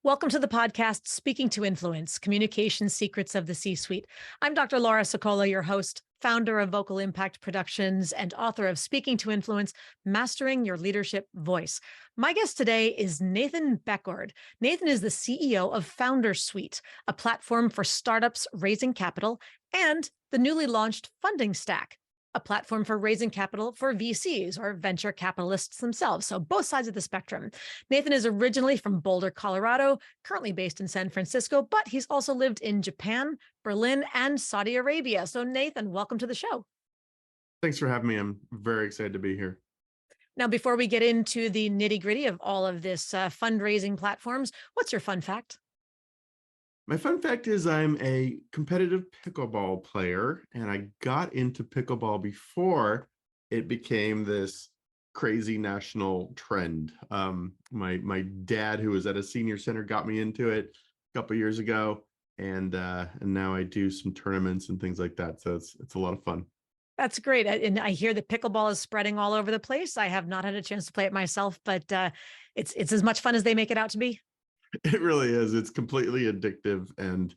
Welcome to the podcast, Speaking to Influence, Communication Secrets of the C-Suite. I'm Dr. Laura Sicola, your host, founder of Vocal Impact Productions, and author of Speaking to Influence, Mastering Your Leadership Voice. My guest today is Nathan Beckord. Nathan is the CEO of FounderSuite, a platform for startups raising capital, and the newly launched Funding Stack, a platform for raising capital for VCs or venture capitalists themselves. So both sides of the spectrum. Nathan is originally from Boulder, Colorado, currently based in San Francisco, but he's also lived in Japan, Berlin, and Saudi Arabia. So Nathan, welcome to the show. Thanks for having me. I'm very excited to be here. Now, before we get into the nitty gritty of all of this fundraising platforms, what's your fun fact? My fun fact is I'm a competitive pickleball player, and I got into pickleball before it became this crazy national trend. My dad, who was at a senior center, got me into it a couple of years ago, and now I do some tournaments and things like that. So it's a lot of fun. That's great. And I hear that pickleball is spreading all over the place. I have not had a chance to play it myself, but it's as much fun as they make it out to be. It really is. It's completely addictive, and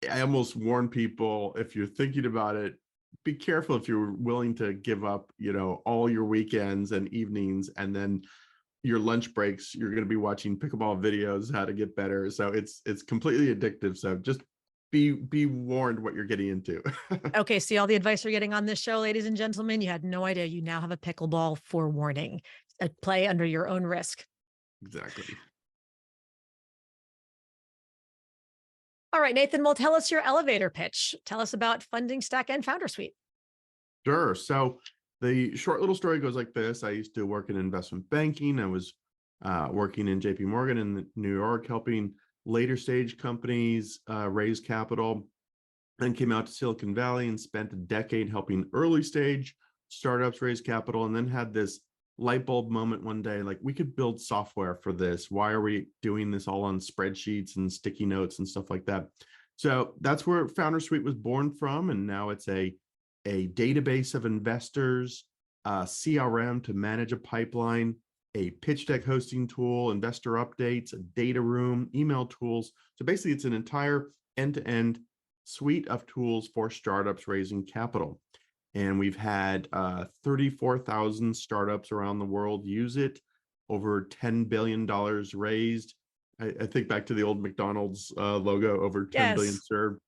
I almost warn people, if you're thinking about it, be careful if you're willing to give up, all your weekends and evenings, and then your lunch breaks, you're going to be watching pickleball videos, how to get better. So it's completely addictive. So just be warned what you're getting into. Okay, see all the advice you're getting on this show, ladies and gentlemen. You had no idea. You now have a pickleball forewarning. Play under your own risk. Exactly. All right, Nathan, well, tell us your elevator pitch. Tell us about Funding Stack and FounderSuite. Sure. So the short little story goes like this. I used to work in investment banking. I was working in JP Morgan in New York, helping later stage companies raise capital. Then came out to Silicon Valley and spent a decade helping early stage startups raise capital, and then had this light bulb moment one day, like, we could build software for this. Why are we doing this all on spreadsheets and sticky notes and stuff like that? So that's where FounderSuite was born from, and now it's a database of investors, CRM to manage a pipeline, a pitch deck hosting tool, investor updates, a data room, email tools. So basically, it's an entire end-to-end suite of tools for startups raising capital. And we've had 34,000 startups around the world use it, over $10 billion raised. I think back to the old McDonald's logo, over 10 billion Yes. served.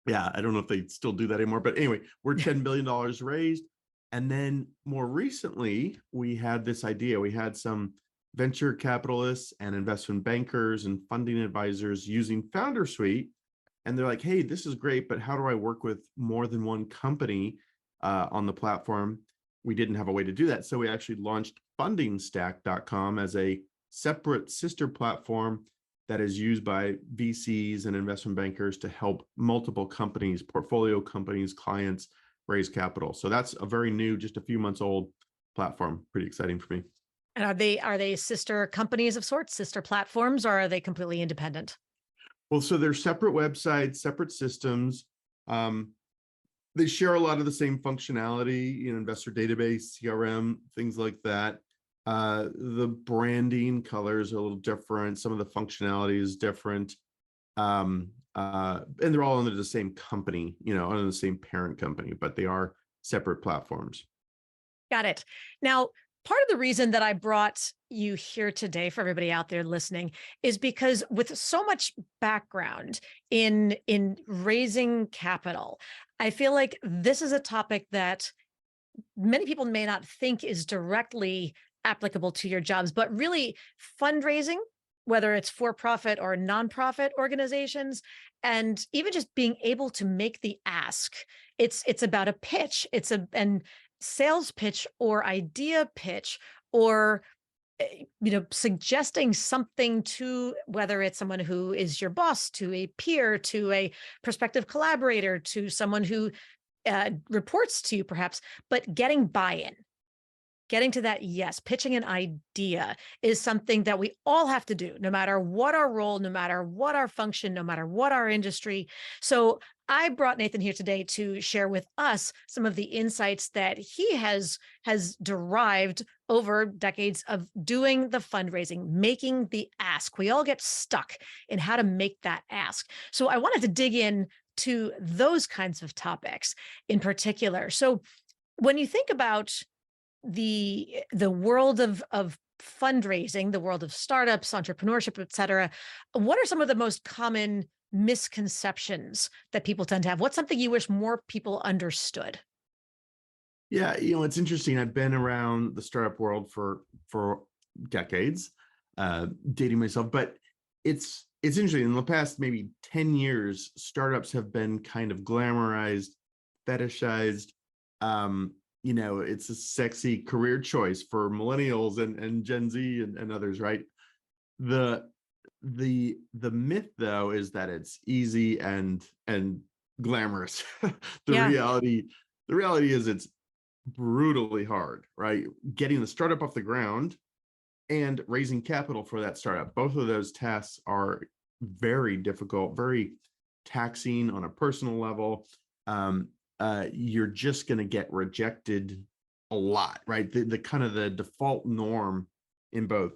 Yeah, I don't know if they still do that anymore, but anyway, we're $10 billion raised. And then more recently, we had this idea. We had some venture capitalists and investment bankers and funding advisors using FounderSuite. And they're like, hey, this is great, but how do I work with more than one company on the platform? We didn't have a way to do that. So we actually launched fundingstack.com as a separate sister platform that is used by VCs and investment bankers to help multiple companies, portfolio companies, clients raise capital. So that's a very new, just a few months old platform. Pretty exciting for me. And are they sister companies of sorts, sister platforms, or are they completely independent? Well, so they're separate websites, separate systems. They share a lot of the same functionality, investor database, CRM, things like that. The branding colors are a little different. Some of the functionality is different. And they're all under the same company, under the same parent company, but they are separate platforms. Got it. Now, part of the reason that I brought you here today for everybody out there listening is because with so much background in raising capital, I feel like this is a topic that many people may not think is directly applicable to your jobs, but really fundraising, whether it's for-profit or nonprofit organizations, and even just being able to make the ask. It's about a pitch. And sales pitch or idea pitch or suggesting something to, whether it's someone who is your boss, to a peer, to a prospective collaborator, to someone who reports to you perhaps, but getting buy-in, getting to that yes, pitching an idea is something that we all have to do, no matter what our role, no matter what our function, no matter what our industry. So I brought Nathan here today to share with us some of the insights that he has derived over decades of doing the fundraising, making the ask. We all get stuck in how to make that ask. So I wanted to dig in to those kinds of topics in particular. So when you think about the world of fundraising, the world of startups, entrepreneurship, et cetera, what are some of the most common misconceptions that people tend to have? What's something you wish more people understood? Yeah, it's interesting. I've been around the startup world for decades, dating myself, but it's interesting. In the past maybe 10 years, startups have been kind of glamorized, fetishized. It's a sexy career choice for millennials and Gen Z and others, right? The the myth though is that it's easy and glamorous. the Yeah. reality the reality is it's brutally hard, right? Getting the startup off the ground and raising capital for that startup. Both of those tasks are very difficult, very taxing on a personal level. You're just going to get rejected a lot, right? The kind of the default norm in both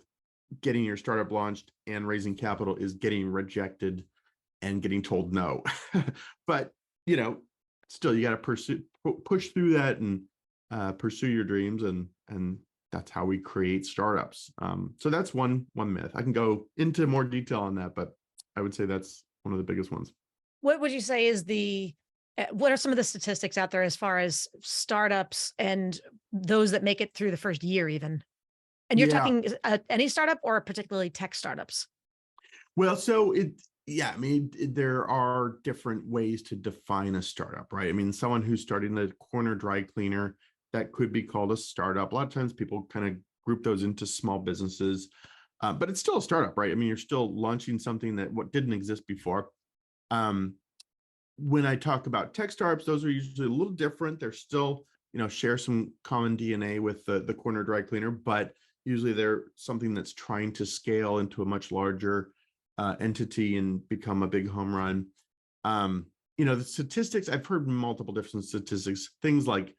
getting your startup launched and raising capital is getting rejected and getting told no. But you know, still you got to push through that and pursue your dreams, and that's how we create startups. So that's one myth. I can go into more detail on that, but I would say that's one of the biggest ones. What would you say is what are some of the statistics out there as far as startups and those that make it through the first year even? And you're Yeah. talking any startup or particularly tech startups? Well, so yeah, I mean, there are different ways to define a startup, right? I mean, someone who's starting the corner dry cleaner, that could be called a startup. A lot of times people kind of group those into small businesses, but it's still a startup, right? I mean, you're still launching something that what didn't exist before. Um, when I talk about tech startups, those are usually a little different. They're still, share some common DNA with the corner dry cleaner, but usually they're something that's trying to scale into a much larger entity and become a big home run. The statistics, I've heard multiple different statistics, things like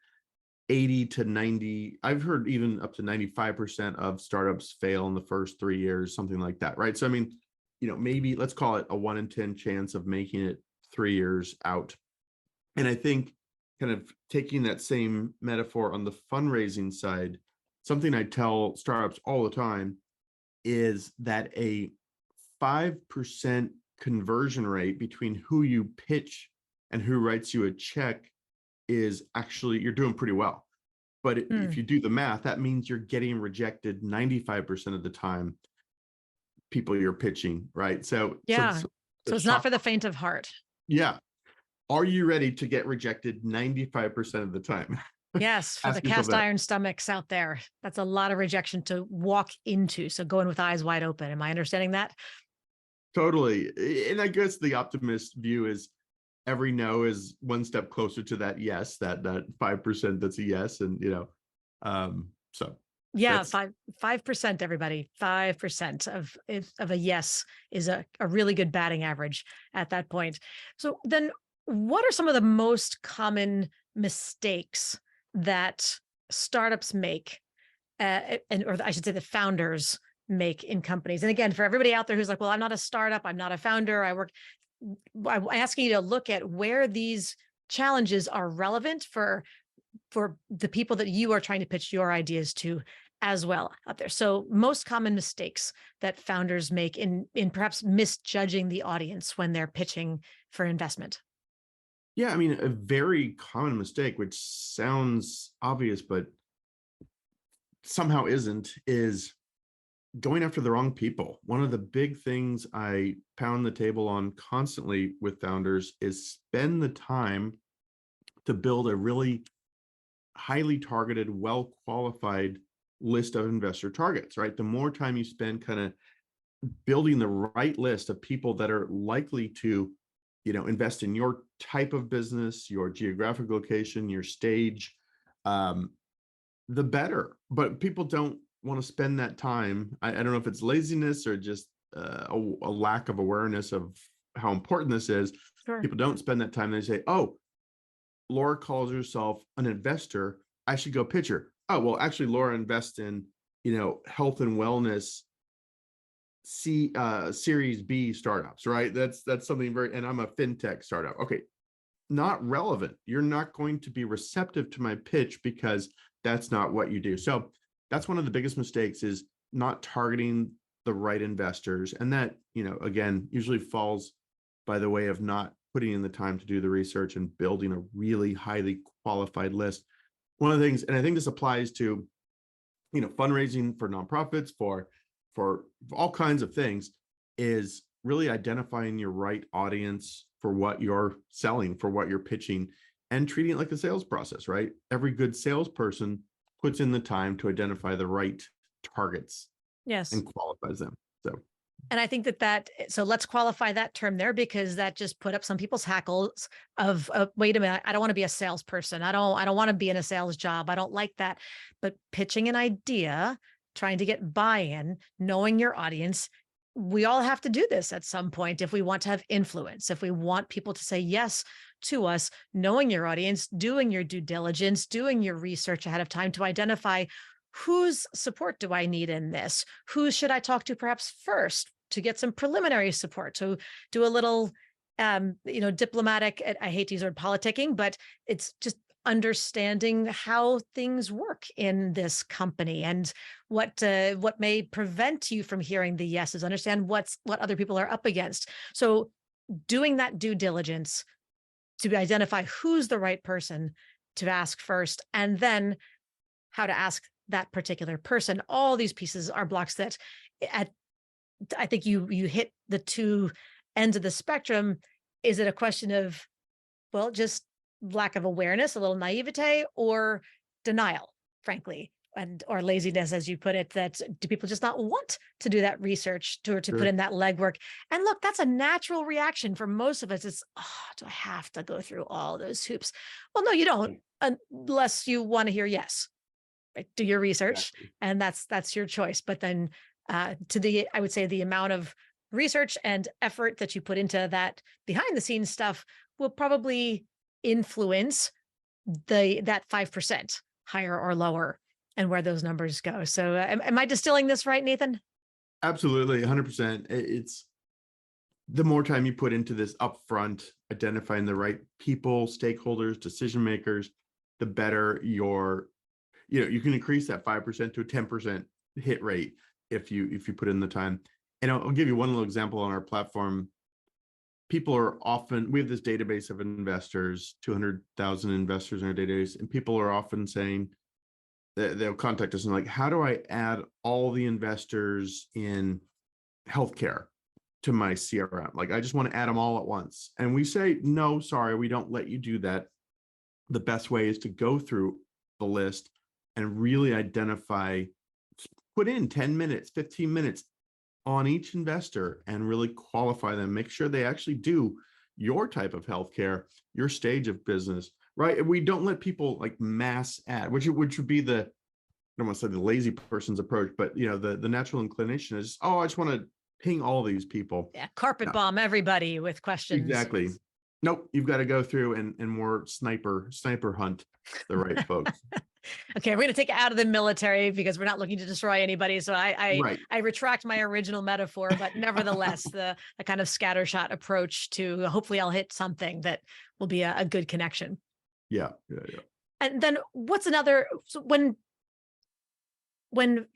80 to 90, I've heard even up to 95% of startups fail in the first 3 years, something like that, right? So, I mean, maybe let's call it a 1 in 10 chance of making it 3 years out. And I think kind of taking that same metaphor on the fundraising side, something I tell startups all the time is that a 5% conversion rate between who you pitch and who writes you a check is actually, you're doing pretty well. But if Hmm. you do the math, that means you're getting rejected 95% of the time, people you're pitching, right? Yeah. The So it's not top, for the faint of heart. yeah. Are you ready to get rejected 95% of the time? Yes, for the Ask yourself cast that. iron stomachs out there. That's a lot of rejection to walk into. So going with eyes wide open. Am I understanding that? Totally. And I guess the optimist view is every no is one step closer to that yes, that 5% that's a yes. And so Yeah, that's 5%, everybody. 5% of a yes is a really good batting average at that point. So then what are some of the most common mistakes that startups make or I should say the founders make in companies? And again, for everybody out there who's like, well, I'm not a startup, I'm not a founder, I'm asking you to look at where these challenges are relevant for the people that you are trying to pitch your ideas to as well out there. So most common mistakes that founders make in perhaps misjudging the audience when they're pitching for investment. yeah, I mean, a very common mistake, which sounds obvious, but somehow isn't, is going after the wrong people. One of the big things I pound the table on constantly with founders is spend the time to build a really highly targeted, well qualified list of investor targets, right? The more time you spend kind of building the right list of people that are likely to, invest in your type of business, your geographic location, your stage, um, the better. But people don't want to spend that time. I don't know if it's laziness or just a lack of awareness of how important this is. Sure. People don't spend that time. They say, "Oh, Laura calls herself an investor. I should go pitch her." Oh, well, actually, Laura invests in health and wellness Series B startups, right? That's something very. And I'm a fintech startup. Okay, not relevant. You're not going to be receptive to my pitch because that's not what you do. So that's one of the biggest mistakes is not targeting the right investors. And that, again, usually falls by the way of not putting in the time to do the research and building a really highly qualified list. One of the things, and I think this applies to, fundraising for nonprofits, for all kinds of things, is really identifying your right audience for what you're selling, for what you're pitching, and treating it like a sales process, right? Every good salesperson puts in the time to identify the right targets Yes. and qualifies them. So, And I think so let's qualify that term there because that just put up some people's hackles of, wait a minute, I don't want to be a salesperson. I don't want to be in a sales job. I don't like that. But pitching an idea, trying to get buy-in, knowing your audience, we all have to do this at some point if we want to have influence, if we want people to say yes to us, knowing your audience, doing your due diligence, doing your research ahead of time to identify whose support do I need in this? Who should I talk to perhaps first to get some preliminary support, to do a little, diplomatic, I hate to use the word politicking, but it's just understanding how things work in this company and what may prevent you from hearing the yeses, understand what other people are up against. So doing that due diligence to identify who's the right person to ask first, and then how to ask that particular person. All these pieces are blocks that at I think you hit the two ends of the spectrum. Is it a question of, well, just lack of awareness, a little naivete, or denial, frankly, and or laziness, as you put it, that do people just not want to do that research to put sure. in that legwork? And look, that's a natural reaction for most of us. It's, oh, do I have to go through all those hoops? Well, no, you don't, unless you want to hear yes. Right? Do your research, Exactly. and that's your choice. But then I would say the amount of research and effort that you put into that behind the scenes stuff will probably influence that 5% higher or lower and where those numbers go. So am I distilling this right, Nathan? Absolutely, 100%. It's the more time you put into this upfront, identifying the right people, stakeholders, decision makers, the better you can increase that 5% to a 10% hit rate if you put in the time. And I'll give you one little example on our platform. We have this database of investors, 200,000 investors in our database, and people are often saying that they'll contact us and like, how do I add all the investors in healthcare to my CRM? Like, I just want to add them all at once. And we say, no, sorry, we don't let you do that. The best way is to go through the list and really identify, put in 10 minutes, 15 minutes on each investor and really qualify them, make sure they actually do your type of healthcare, your stage of business, right? We don't let people like mass add, which would be I don't want to say the lazy person's approach, but the natural inclination is, oh, I just want to ping all these people. Yeah, carpet No, bomb everybody with questions. exactly. Nope, you've got to go through and more sniper hunt the right folks. Okay, we're going to take it out of the military because we're not looking to destroy anybody. So Right. I retract my original metaphor, but nevertheless, the kind of scattershot approach to hopefully I'll hit something that will be a good connection. Yeah. Yeah. Yeah. And then what's another, so when when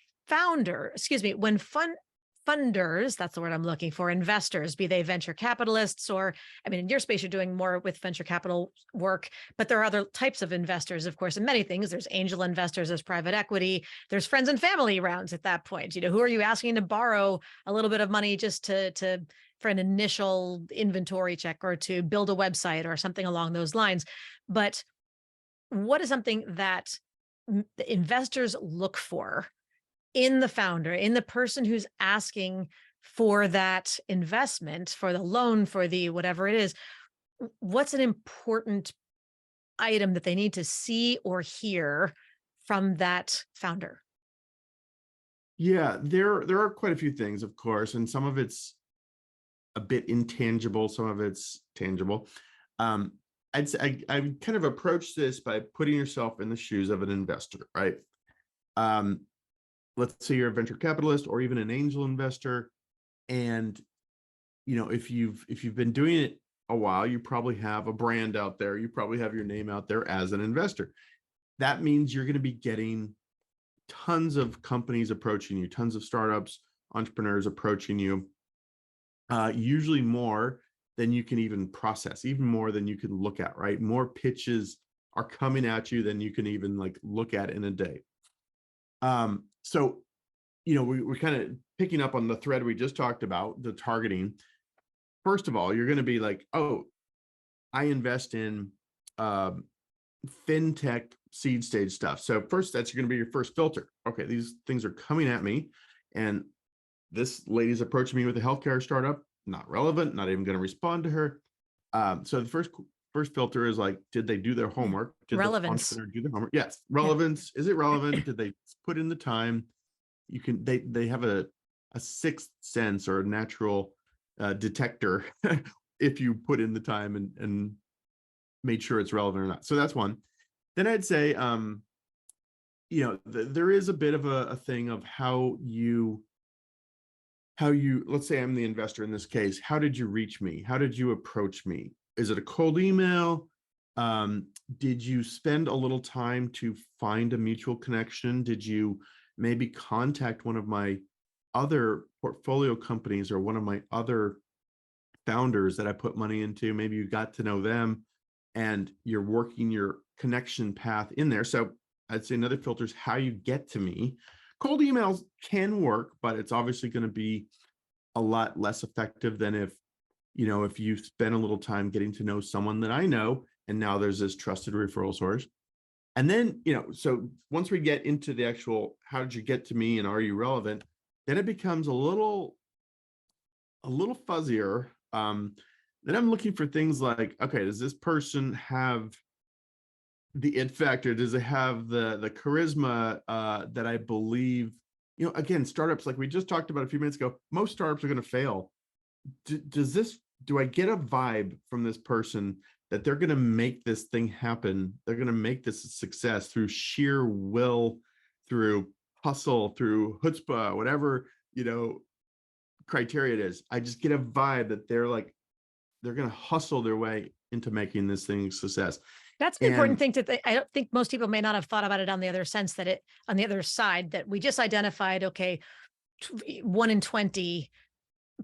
funders, that's the word I'm looking for, investors, be they venture capitalists, or I mean, in your space, you're doing more with venture capital work, but there are other types of investors, of course, in many things. There's angel investors, there's private equity, there's friends and family rounds at that point. Who are you asking to borrow a little bit of money just for an initial inventory check or to build a website or something along those lines? But what is something that the investors look for in the founder, in the person who's asking for that investment, for the loan, for the whatever it is? What's an important item that they need to see or hear from that founder? Yeah, there are quite a few things, of course, and some of it's a bit intangible, some of it's tangible. Um, I'd say I would kind of approach this by putting yourself in the shoes of an investor, right? Um, let's say you're a venture capitalist or even an angel investor, and if you've been doing it a while, you probably have a brand out there, you probably have your name out there as an investor. That means you're going to be getting tons of companies approaching you, tons of startups, entrepreneurs approaching you, usually more than you can even process, even more than you can look at, right? More pitches are coming at you than you can even like look at in a day. So, we're kind of picking up on the thread we just talked about, the targeting. First of all, you're going to be like, oh, I invest in um, fintech seed stage stuff. So first, that's going to be your first filter. Okay, these things are coming at me, and this lady's approaching me with a healthcare startup. Not relevant. Not even going to respond to her. So the first filter is like, did they do their Yeah. homework? Did the Relevance. entrepreneur do their homework? Yes. Yeah. Relevance. Is it relevant? Did they put in the time? They have a sixth sense or a natural detector if you put in the time and made sure it's relevant or not. So that's one. Then I'd say, there is a bit of a thing of how you, let's say I'm the investor in this case. How did you reach me? How did you approach me? Is it a cold email? Um, did you spend a little time to find a mutual connection? Did you maybe contact one of my other portfolio companies or one of my other founders that I put money into? Maybe you got to know them and you're working your connection path in there. So I'd say another filter is how you get to me. Cold emails can work, but it's obviously going to be a lot less effective than if you spend a little time getting to know someone that I know, and now there's this trusted referral source. And then, so once we get into the actual, how did you get to me and are you relevant? Then it becomes a little fuzzier. Then I'm looking for things like, okay, does this person have the it factor? Does it have the charisma that I believe? Again, startups, like we just talked about a few minutes ago, most startups are going to fail. Do I get a vibe from this person that they're going to make this thing happen? They're going to make this a success through sheer will, through hustle, through chutzpah, whatever, criteria it is. I just get a vibe that they're going to hustle their way into making this thing a success. That's an important And thing to I don't think most people may not have thought about it on the other sense that on the other side, that we just identified, okay, 1 in 20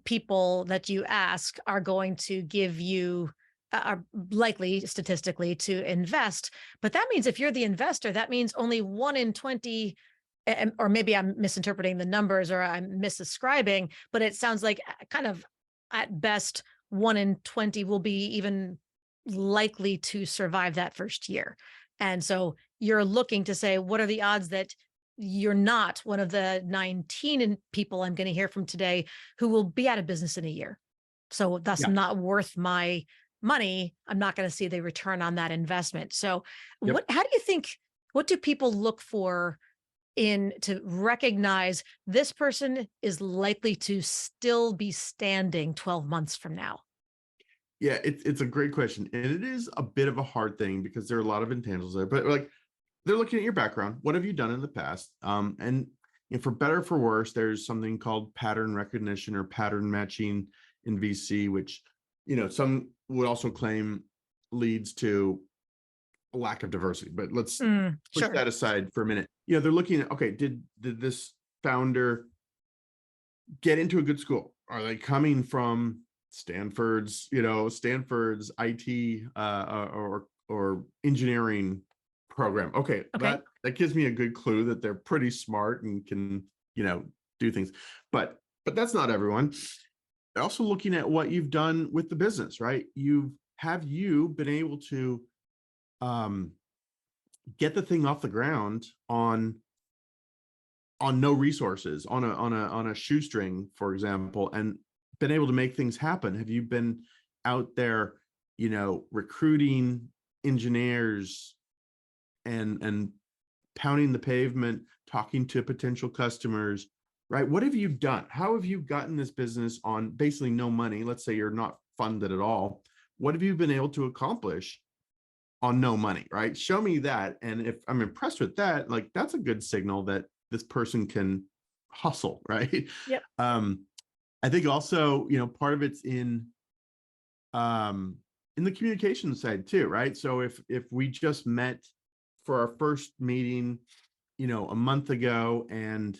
people that you ask are going to give you are likely statistically to invest. But that means if you're the investor, that means only 1 in 20, or maybe I'm misinterpreting the numbers or I'm misascribing, but it sounds like kind of at best 1 in 20 will be even likely to survive that first year. And so you're looking to say, what are the odds that you're not one of the 19 people I'm going to hear from today who will be out of business in a year? So that's yeah, not worth my money. I'm not going to see the return on that investment. So yep. how do you think, what do people look for in to recognize this person is likely to still be standing 12 months from now? Yeah, it's a great question. And it is a bit of a hard thing because there are a lot of intangibles there, but like they're looking at your background. What have you done in the past? And for better or for worse, there's something called pattern recognition or pattern matching in VC, which, some would also claim leads to a lack of diversity. But let's push Sure. that aside for a minute. They're looking at, okay, did this founder get into a good school? Are they coming from Stanford's IT or engineering program? Okay, Okay. that gives me a good clue that they're pretty smart and can, do things. But that's not everyone. They're also looking at what you've done with the business, right? Have you been able to um get the thing off the ground on no resources, on a shoestring, for example, and been able to make things happen? Have you been out there, recruiting engineers and pounding the pavement, talking to potential customers, right? What have you done? How have you gotten this business on basically no money? Let's say you're not funded at all. What have you been able to accomplish on no money, right? Show me that. And if I'm impressed with that, like that's a good signal that this person can hustle, right? Yep. I think also, part of it's um in the communication side too, right? So if we just met for our first meeting, a month ago, and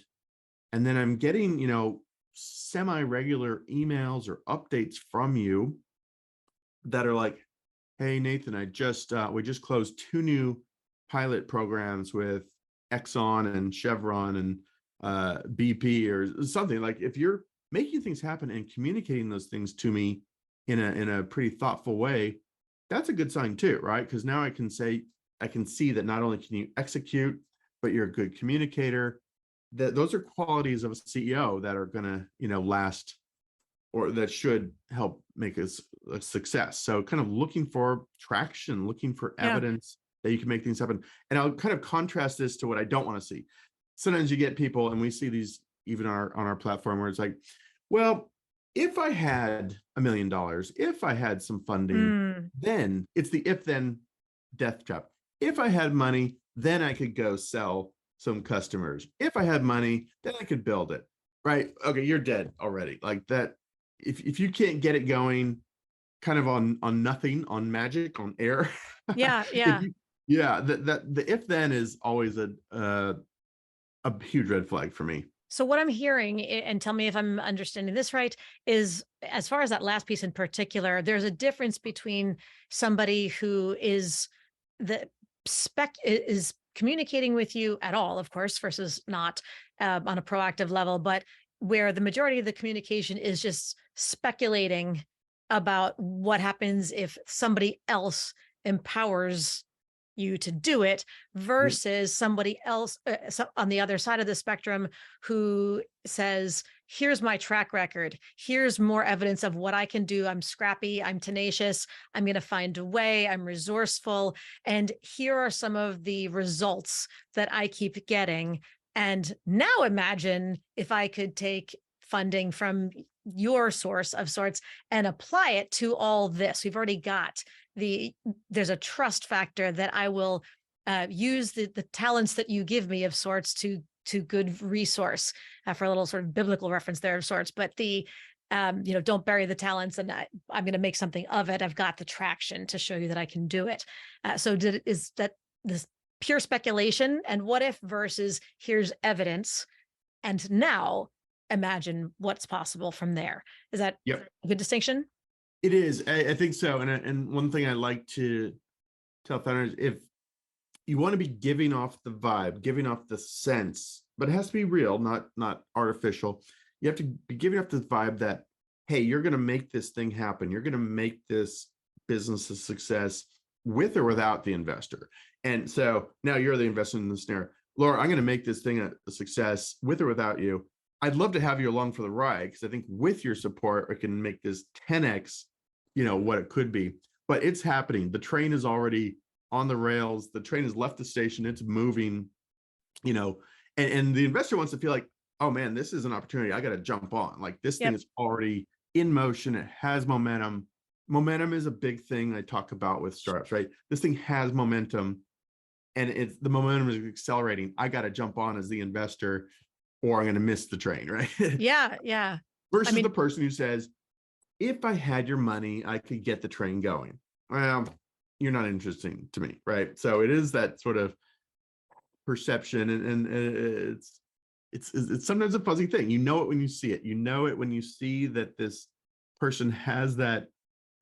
then I'm getting, semi-regular emails or updates from you that are like, hey Nathan, we just closed 2 new pilot programs with Exxon and Chevron and BP or something. Like if you're making things happen and communicating those things to me in a pretty thoughtful way, that's a good sign too, right? Because now I can see that not only can you execute, but you're a good communicator. That those are qualities of a CEO that are gonna, last, or that should help make us a success. So kind of looking for traction, looking for Yeah. evidence that you can make things happen. And I'll kind of contrast this to what I don't want to see. Sometimes you get people, and we see these even on our platform, where it's like, well, if I had $1 million, if I had some funding, Mm. then it's the if then death trap. If I had money, then I could go sell some customers. If I had money, then I could build it. Right. Okay, you're dead already. Like that. If you can't get it going kind of on nothing, on magic, on air, Yeah. if Yeah. you yeah, that the if then is always a huge red flag for me. So what I'm hearing, and tell me if I'm understanding this right, is as far as that last piece in particular, there's a difference between somebody who is the is communicating with you at all, of course, versus not on a proactive level, but where the majority of the communication is just speculating about what happens if somebody else empowers you to do it Yep. versus somebody else on the other side of the spectrum who says, here's my track record. Here's more evidence of what I can do. I'm scrappy. I'm tenacious. I'm going to find a way. I'm resourceful. And here are some of the results that I keep getting. And now imagine if I could take funding from your source of sorts and apply it to all this. We've already got there's a trust factor that I will use the talents that you give me of sorts to good resource for a little sort of biblical reference there of sorts. But don't bury the talents, and I'm going to make something of it. I've got the traction to show you that I can do it. Is that this pure speculation? And what if versus here's evidence, and now imagine what's possible from there? Is that Yep. a good distinction? It is. I think so. And one thing I like to tell founders, if you want to be giving off the vibe, giving off the sense, but it has to be real, not artificial. You have to be giving off the vibe that, hey, you're going to make this thing happen. You're going to make this business a success with or without the investor. And so now you're the investor in the scenario. Laura, I'm going to make this thing a success with or without you. I'd love to have you along for the ride, because I think with your support, I can make this 10x, what it could be. But it's happening. The train is already on the rails. The train has left the station. It's moving, and the investor wants to feel like, oh man, this is an opportunity. I got to jump on. Like this thing Yep. is already in motion. It has momentum. Momentum is a big thing I talk about with startups, right? This thing has momentum, and the momentum is accelerating. I got to jump on as the investor, or I'm going to miss the train, right? Yeah. Yeah. I Versus the mean, person who says, if I had your money, I could get the train going. Well, you're not interesting to me, right? So it is that sort of perception, and it's sometimes a fuzzy thing. You know it when you see it. You know it when you see that this person has that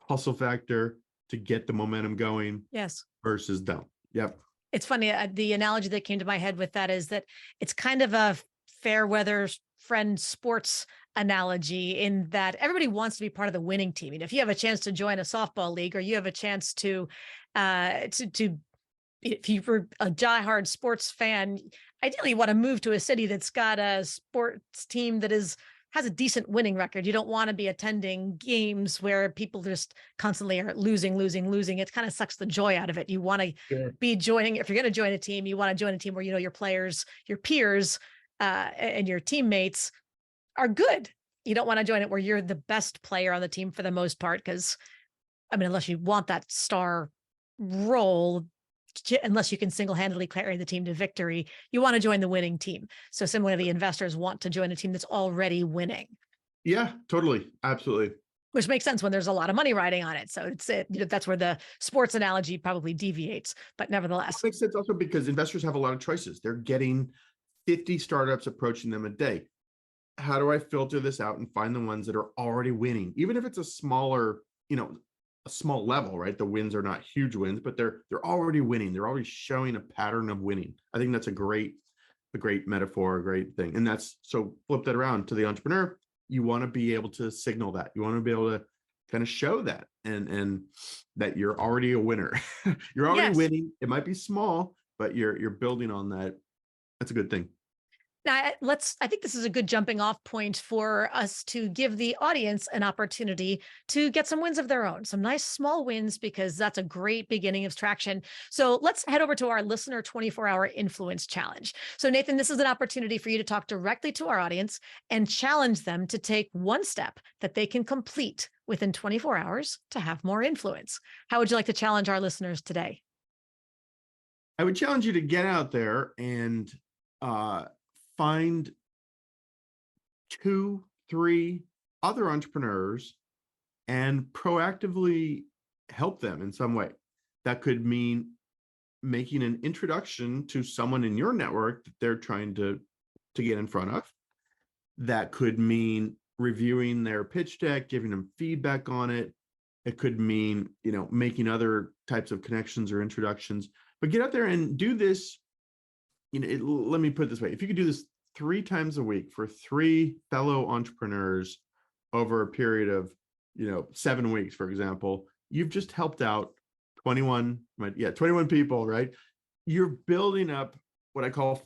hustle factor to get the momentum going yes. versus don't. Yep. It's funny. The analogy that came to my head with that is that it's kind of a fair weather friend sports analogy, in that everybody wants to be part of the winning team. If you have a chance to join a softball league, or you have a chance to if you were a diehard sports fan, ideally you want to move to a city that's got a sports team that has a decent winning record. You don't want to be attending games where people just constantly are losing, losing, losing. It kind of sucks the joy out of it. You want to Sure. be joining, if you're going to join a team, you want to join a team where, your players, your peers, and your teammates are good. You don't want to join it where you're the best player on the team for the most part, because I mean, unless you want that star role, unless you can single-handedly carry the team to victory, you want to join the winning team. So similarly, investors want to join a team that's already winning, Yeah, totally. Absolutely. which makes sense when there's a lot of money riding on it. So that's where the sports analogy probably deviates, but nevertheless. Makes sense also because investors have a lot of choices. They're getting 50 startups approaching them a day. How do I filter this out and find the ones that are already winning? Even if it's a smaller, a small level, right? The wins are not huge wins, but they're already winning. They're already showing a pattern of winning. I think that's a great metaphor, a great thing. And that's, so flip that around to the entrepreneur. You want to be able to signal that. You want to be able to kind of show that and that you're already a winner. You're already Yes. winning. It might be small, but you're building on that. That's a good thing. Now, I think this is a good jumping off point for us to give the audience an opportunity to get some wins of their own, some nice small wins, because that's a great beginning of traction. So let's head over to our listener 24-hour influence challenge. So Nathan, this is an opportunity for you to talk directly to our audience and challenge them to take one step that they can complete within 24 hours to have more influence. How would you like to challenge our listeners today? I would challenge you to get out there and find 2, 3 other entrepreneurs and proactively help them in some way. That could mean making an introduction to someone in your network that they're trying to get in front of. That could mean reviewing their pitch deck, giving them feedback on it. It could mean, making other types of connections or introductions. But get out there and do this. Let me put it this way. If you could do this 3 times a week for 3 fellow entrepreneurs over a period of, 7 weeks, for example, you've just helped out 21 people, right? You're building up what I call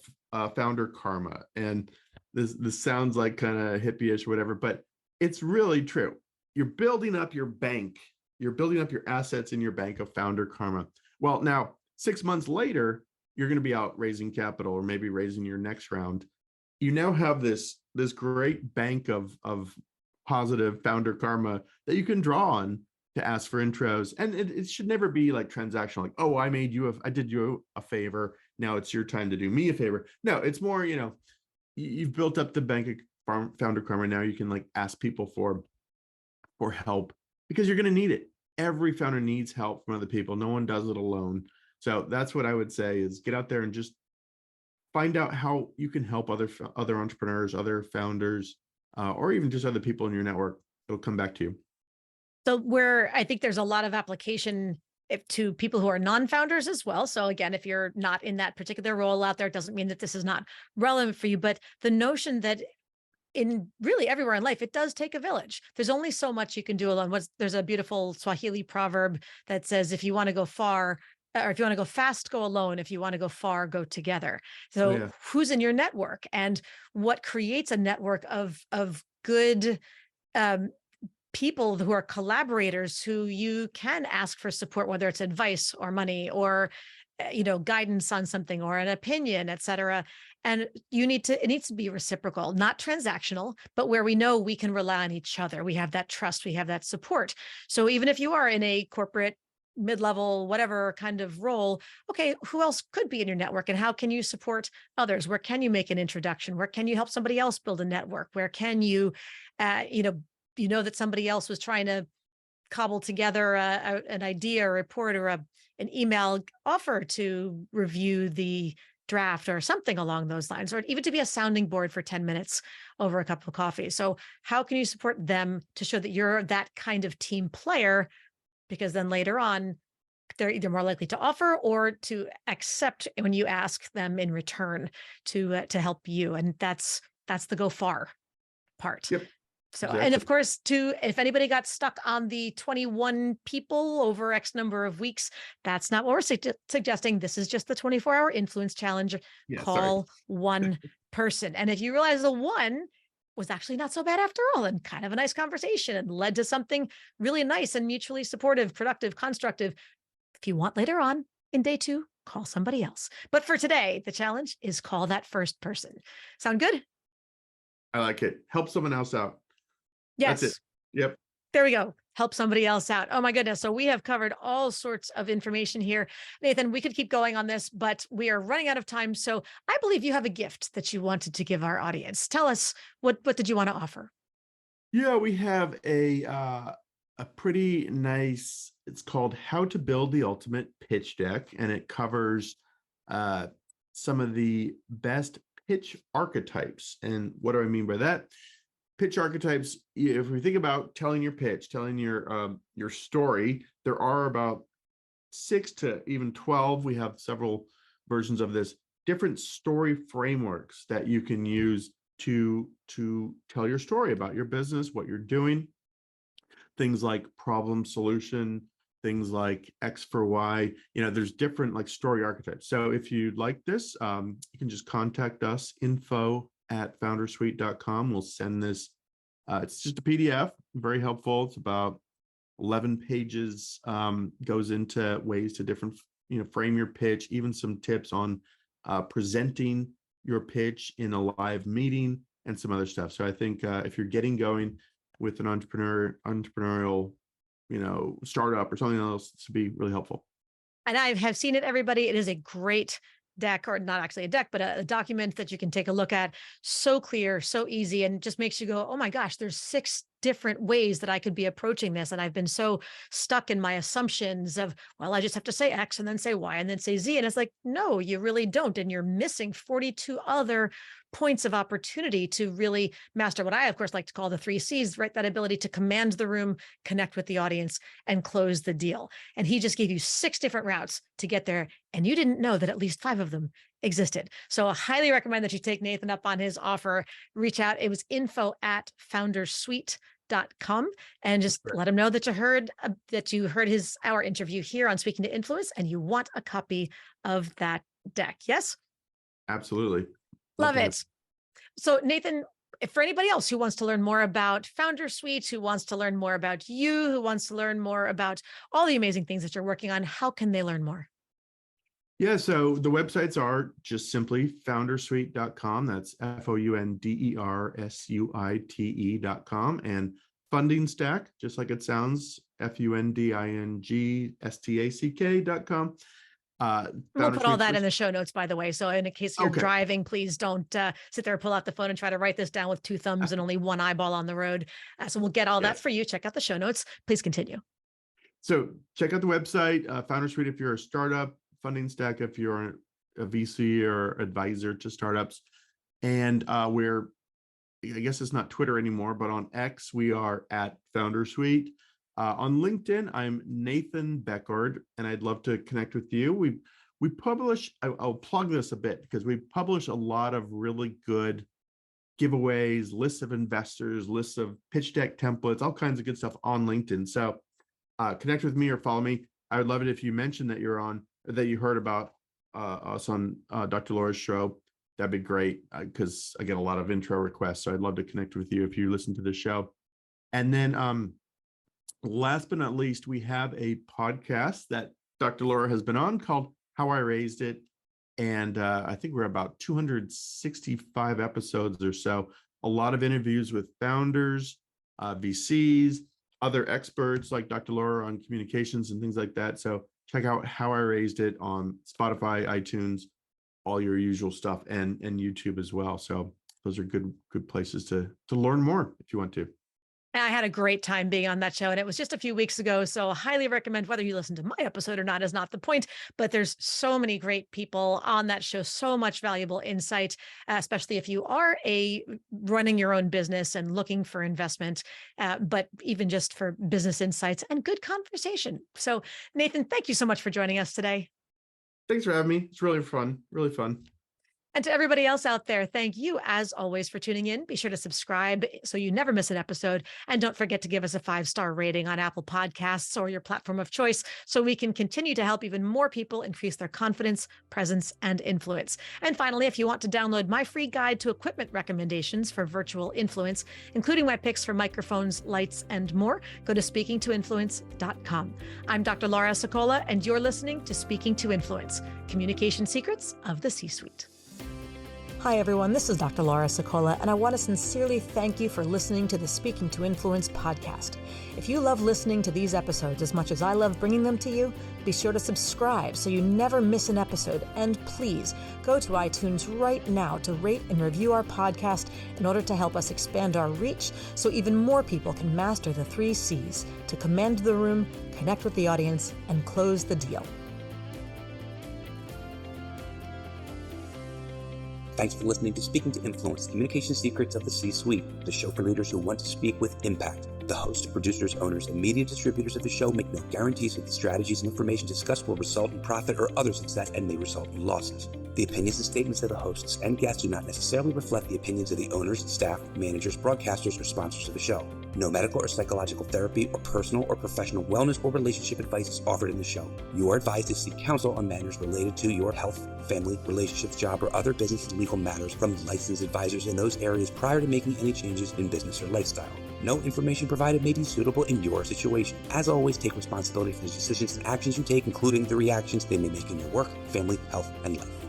founder karma. And this sounds like kind of hippie-ish, whatever, but it's really true. You're building up your bank. You're building up your assets in your bank of founder karma. Well, now 6 months later, you're going to be out raising capital or maybe raising your next round. You now have this great bank of positive founder karma that you can draw on to ask for intros. And it should never be like transactional, like, oh, I did you a favor. Now it's your time to do me a favor. No, it's more, you've built up the bank of founder karma. Now you can like ask people for help because you're going to need it. Every founder needs help from other people. No one does it alone. So that's what I would say is get out there and just find out how you can help other entrepreneurs, other founders, or even just other people in your network. It'll come back to you. So where I think there's a lot of application to people who are non-founders as well. So again, if you're not in that particular role out there, it doesn't mean that this is not relevant for you, but the notion that in really everywhere in life, it does take a village. There's only so much you can do alone. There's a beautiful Swahili proverb that says, if you want to go far, or if you want to go fast, go alone. If you want to go far, go together. Oh, So yeah. who's in your network, and what creates a network of good um, people who are collaborators who you can ask for support, whether it's advice or money or guidance on something or an opinion, et cetera. And it needs to be reciprocal, not transactional, but where we know we can rely on each other. We have that trust, we have that support. So even if you are in a corporate mid-level, whatever kind of role, okay, who else could be in your network, and how can you support others? Where can you make an introduction? Where can you help somebody else build a network? Where can you, that somebody else was trying to cobble together an idea, a report, or an email offer to review the draft or something along those lines, or even to be a sounding board for 10 minutes over a cup of coffee. So how can you support them to show that you're that kind of team player? Because then later on, they're either more likely to offer or to accept when you ask them in return to help you. And that's the go far part. Yep. So, and Exactly. of course, if anybody got stuck on the 21 people over X number of weeks, that's not what we're suggesting. This is just the 24-hour influence challenge. Yeah. Sorry. Call one person. And if you realize the one was actually not so bad after all, and kind of a nice conversation, and led to something really nice and mutually supportive, productive, constructive. If you want later on in day two, call somebody else. But for today, the challenge is call that first person. Sound good? I like it. Help someone else out. That's it. Yes. Yep. There we go. Help somebody else out. Oh my goodness. So we have covered all sorts of information here. Nathan, we could keep going on this, but we are running out of time. So I believe you have a gift that you wanted to give our audience. Tell us, what did you want to offer? Yeah, we have a pretty nice, it's called How to Build the Ultimate Pitch Deck, and it covers uh some of the best pitch archetypes. And what do I mean by that? Pitch archetypes, if we think about telling your pitch, telling your story, there are about 6 to even 12, we have several versions of this, different story frameworks that you can use to tell your story about your business, what you're doing. Things like problem solution, things like X for Y. There's different like story archetypes. So if you'd like this, you can just contact us, info@foundersuite.com. We'll send this. It's just a PDF, very helpful. It's about 11 pages, goes into ways to different, frame your pitch, even some tips on presenting your pitch in a live meeting and some other stuff. So I think if you're getting going with an entrepreneurial, startup or something else, this would be really helpful. And I have seen it, everybody. It is a great deck, or not actually a deck, but a document that you can take a look at. So clear, so easy, and just makes you go, oh my gosh, there's 6 different ways that I could be approaching this. And I've been so stuck in my assumptions of, well, I just have to say X and then say Y and then say Z. And it's like, no, you really don't. And you're missing 42 other points of opportunity to really master what I, of course, like to call the 3 Cs, right? That ability to command the room, connect with the audience, and close the deal. And he just gave you 6 different routes to get there. And you didn't know that at least 5 of them existed. So I highly recommend that you take Nathan up on his offer. Reach out. It was info@foundersuite.com, and just let him know that you heard our interview here on Speaking to Influence, and you want a copy of that deck. Yes? Absolutely. Love Love to have. it. So Nathan, if for anybody else who wants to learn more about Founder Suite, who wants to learn more about you, who wants to learn more about all the amazing things that you're working on, how can they learn more? Yeah, so the websites are just simply foundersuite.com. That's FOUNDERSUITE.com. And Funding Stack, just like it sounds, FUNDINGSTACK.com. We'll Founder put all Suite that in first. the show notes, by the way. So in case you're Okay. driving, please don't sit there, pull out the phone and try to write this down with 2 thumbs and only one eyeball on the road. So we'll get all that Yes. for you. Check out the show notes. Please continue. So check out the website, Founder Suite if you're a startup, Funding Stack if you're a VC or advisor to startups. And I guess it's not Twitter anymore, but on X, we are at Founder Suite. On LinkedIn, I'm Nathan Beckord, and I'd love to connect with you. We publish, I'll plug this a bit because we publish a lot of really good giveaways, lists of investors, lists of pitch deck templates, all kinds of good stuff on LinkedIn. So connect with me or follow me. I would love it if you mentioned that that you heard about us on Dr. Laura's show. That'd be great because I get a lot of intro requests. So I'd love to connect with you if you listen to the show. And then last but not least, we have a podcast that Dr. Laura has been on called How I Raised It. And I think we're about 265 episodes or so. A lot of interviews with founders, VCs, other experts like Dr. Laura on communications and things like that. So check out How I Raised It on Spotify, iTunes, all your usual stuff, and YouTube as well. So those are good places to learn more if you want to. I had a great time being on that show, and it was just a few weeks ago. So highly recommend, whether you listen to my episode or not is not the point, but there's so many great people on that show, so much valuable insight, especially if you are running your own business and looking for investment, but even just for business insights and good conversation. So Nathan, thank you so much for joining us today. Thanks for having me. It's really fun. Really fun. And to everybody else out there, thank you as always for tuning in. Be sure to subscribe so you never miss an episode. And don't forget to give us a 5-star rating on Apple Podcasts or your platform of choice so we can continue to help even more people increase their confidence, presence, and influence. And finally, if you want to download my free guide to equipment recommendations for virtual influence, including my picks for microphones, lights, and more, go to speakingtoinfluence.com. I'm Dr. Laura Sicola, and you're listening to Speaking to Influence, Communication Secrets of the C-Suite. Hi, everyone. This is Dr. Laura Sicola, and I want to sincerely thank you for listening to the Speaking to Influence podcast. If you love listening to these episodes as much as I love bringing them to you, be sure to subscribe so you never miss an episode. And please go to iTunes right now to rate and review our podcast in order to help us expand our reach so even more people can master the 3 C's to command the room, connect with the audience, and close the deal. Thanks for listening to Speaking to Influence, Communication Secrets of the C-Suite, the show for leaders who want to speak with impact. The hosts, producers, owners, and media distributors of the show make no guarantees that the strategies and information discussed will result in profit or other success and may result in losses. The opinions and statements of the hosts and guests do not necessarily reflect the opinions of the owners, staff, managers, broadcasters, or sponsors of the show. No medical or psychological therapy or personal or professional wellness or relationship advice is offered in the show. You are advised to seek counsel on matters related to your health, family, relationships, job, or other business and legal matters from licensed advisors in those areas prior to making any changes in business or lifestyle. No information provided may be suitable in your situation. As always, take responsibility for the decisions and actions you take, including the reactions they may make in your work, family, health, and life.